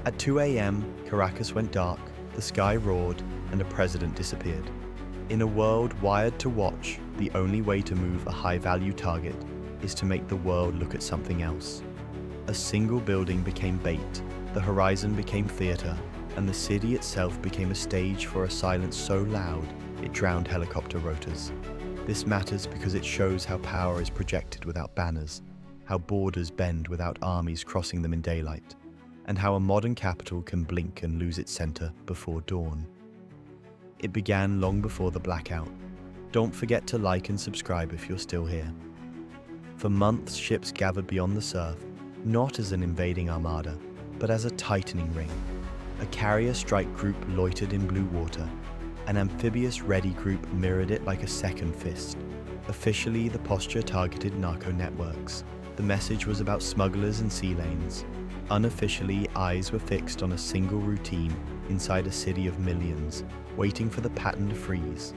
At 2 a.m., Caracas went dark, the sky roared, and a president disappeared. In a world wired to watch, the only way to move a high-value target is to make the world look at something else. A single building became bait, the horizon became theater, and the city itself became a stage for a silence so loud it drowned helicopter rotors. This matters because it shows how power is projected without banners, how borders bend without armies crossing them in daylight, and how a modern capital can blink and lose its center before dawn. It began long before the blackout. Don't forget to like and subscribe if you're still here. For months, ships gathered beyond the surf, not as an invading armada, but as a tightening ring. A carrier strike group loitered in blue water. An amphibious ready group mirrored it like a second fist. Officially, the posture targeted narco networks. The message was about smugglers and sea lanes. Unofficially, eyes were fixed on a single routine inside a city of millions, waiting for the pattern to freeze.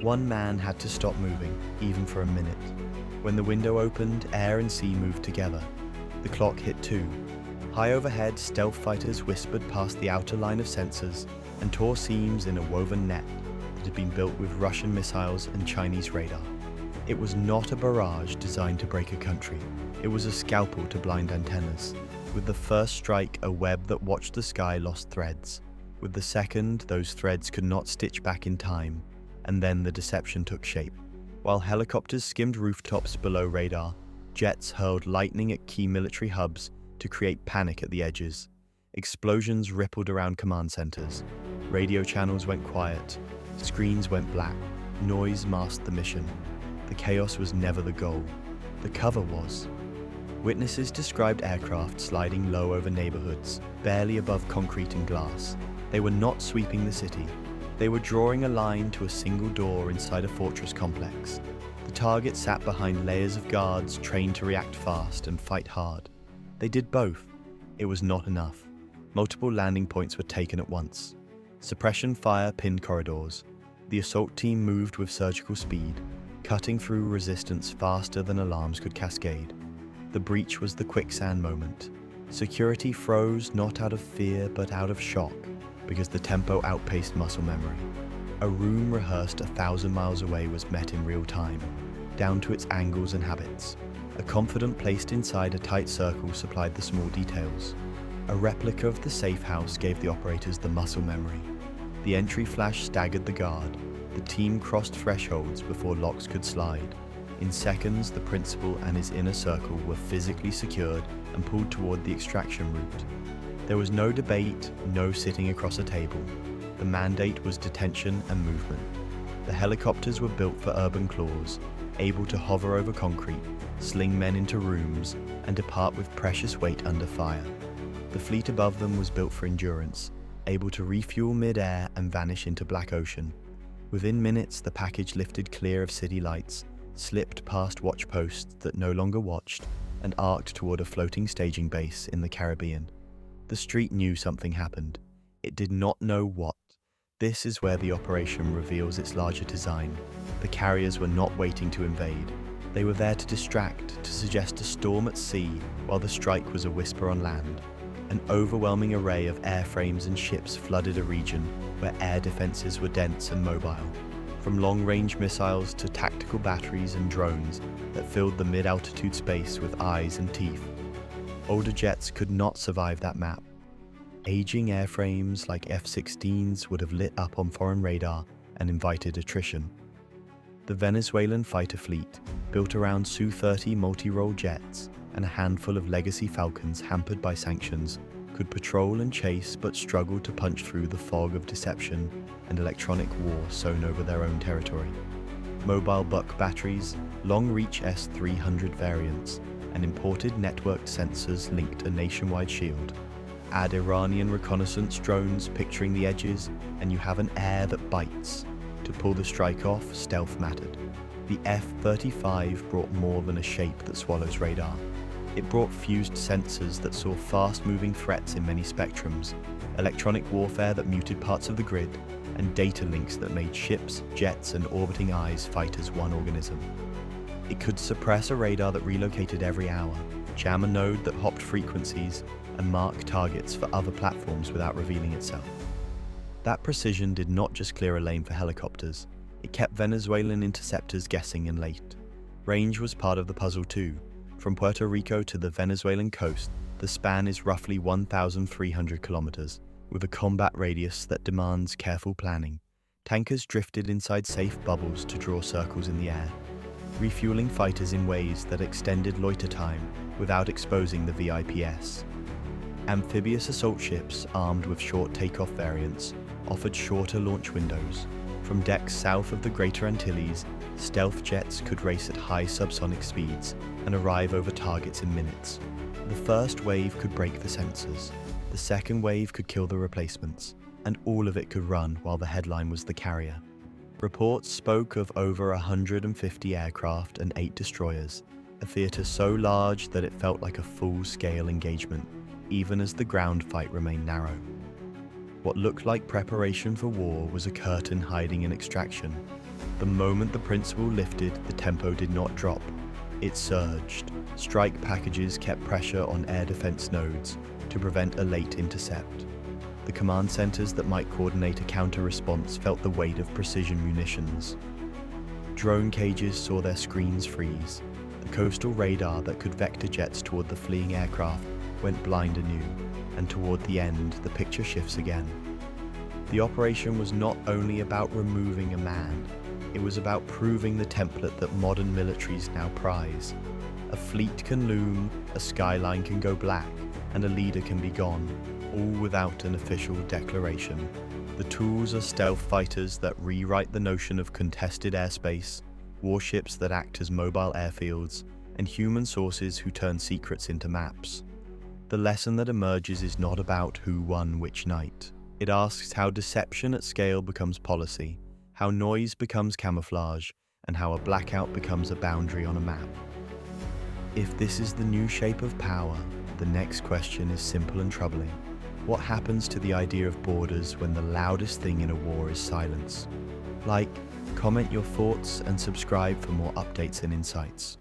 One man had to stop moving, even for a minute. When the window opened, air and sea moved together. The clock hit 2. High overhead, stealth fighters whispered past the outer line of sensors and tore seams in a woven net that had been built with Russian missiles and Chinese radar. It was not a barrage designed to break a country. It was a scalpel to blind antennas. With the first strike, a web that watched the sky lost threads. With the second, those threads could not stitch back in time, and then the deception took shape. While helicopters skimmed rooftops below radar, jets hurled lightning at key military hubs to create panic at the edges. Explosions rippled around command centers. Radio channels went quiet. Screens went black. Noise masked the mission. The chaos was never the goal. The cover was. Witnesses described aircraft sliding low over neighborhoods, barely above concrete and glass. They were not sweeping the city. They were drawing a line to a single door inside a fortress complex. The target sat behind layers of guards trained to react fast and fight hard. They did both. It was not enough. Multiple landing points were taken at once. Suppression fire pinned corridors. The assault team moved with surgical speed, cutting through resistance faster than alarms could cascade. The breach was the quicksand moment. Security froze not out of fear but out of shock, because the tempo outpaced muscle memory. A room rehearsed 1,000 miles away was met in real time, down to its angles and habits. A confidant placed inside a tight circle supplied the small details. A replica of the safe house gave the operators the muscle memory. The entry flash staggered the guard. The team crossed thresholds before locks could slide. In seconds, the principal and his inner circle were physically secured and pulled toward the extraction route. There was no debate, no sitting across a table. The mandate was detention and movement. The helicopters were built for urban claws, able to hover over concrete, sling men into rooms, and depart with precious weight under fire. The fleet above them was built for endurance, able to refuel mid-air and vanish into black ocean. Within minutes, the package lifted clear of city lights, slipped past watch posts that no longer watched, and arced toward a floating staging base in the Caribbean. The street knew something happened. It did not know what. This is where the operation reveals its larger design. The carriers were not waiting to invade. They were there to distract, to suggest a storm at sea while the strike was a whisper on land. An overwhelming array of airframes and ships flooded a region where air defenses were dense and mobile. From long-range missiles to tactical batteries and drones that filled the mid-altitude space with eyes and teeth. Older jets could not survive that map. Aging airframes like F-16s would have lit up on foreign radar and invited attrition. The Venezuelan fighter fleet, built around Su-30 multi-role jets and a handful of legacy Falcons hampered by sanctions, could patrol and chase but struggled to punch through the fog of deception and electronic war sown over their own territory. Mobile Buck batteries, long-reach S-300 variants, and imported networked sensors linked a nationwide shield. Add Iranian reconnaissance drones picturing the edges, and you have an air that bites. To pull the strike off, stealth mattered. The F-35 brought more than a shape that swallows radar. It brought fused sensors that saw fast-moving threats in many spectrums, electronic warfare that muted parts of the grid, and data links that made ships, jets, and orbiting eyes fight as one organism. It could suppress a radar that relocated every hour, jam a node that hopped frequencies, and mark targets for other platforms without revealing itself. That precision did not just clear a lane for helicopters, it kept Venezuelan interceptors guessing and late. Range was part of the puzzle too. From Puerto Rico to the Venezuelan coast, the span is roughly 1,300 kilometers, with a combat radius that demands careful planning. Tankers drifted inside safe bubbles to draw circles in the air, refueling fighters in ways that extended loiter time without exposing the VIPs. Amphibious assault ships, armed with short takeoff variants, offered shorter launch windows. From decks south of the Greater Antilles, stealth jets could race at high subsonic speeds and arrive over targets in minutes. The first wave could break the sensors, the second wave could kill the replacements, and all of it could run while the headline was the carrier. Reports spoke of over 150 aircraft and 8 destroyers, a theater so large that it felt like a full-scale engagement, even as the ground fight remained narrow. What looked like preparation for war was a curtain hiding an extraction. The moment the principle lifted, the tempo did not drop. It surged. Strike packages kept pressure on air defense nodes to prevent a late intercept. The command centers that might coordinate a counter-response felt the weight of precision munitions. Drone cages saw their screens freeze. The coastal radar that could vector jets toward the fleeing aircraft went blind anew, and toward the end, the picture shifts again. The operation was not only about removing a man, it was about proving the template that modern militaries now prize. A fleet can loom, a skyline can go black, and a leader can be gone, all without an official declaration. The tools are stealth fighters that rewrite the notion of contested airspace, warships that act as mobile airfields, and human sources who turn secrets into maps. The lesson that emerges is not about who won which night. It asks how deception at scale becomes policy, how noise becomes camouflage, and how a blackout becomes a boundary on a map. If this is the new shape of power, the next question is simple and troubling. What happens to the idea of borders when the loudest thing in a war is silence? Like, comment your thoughts and subscribe for more updates and insights.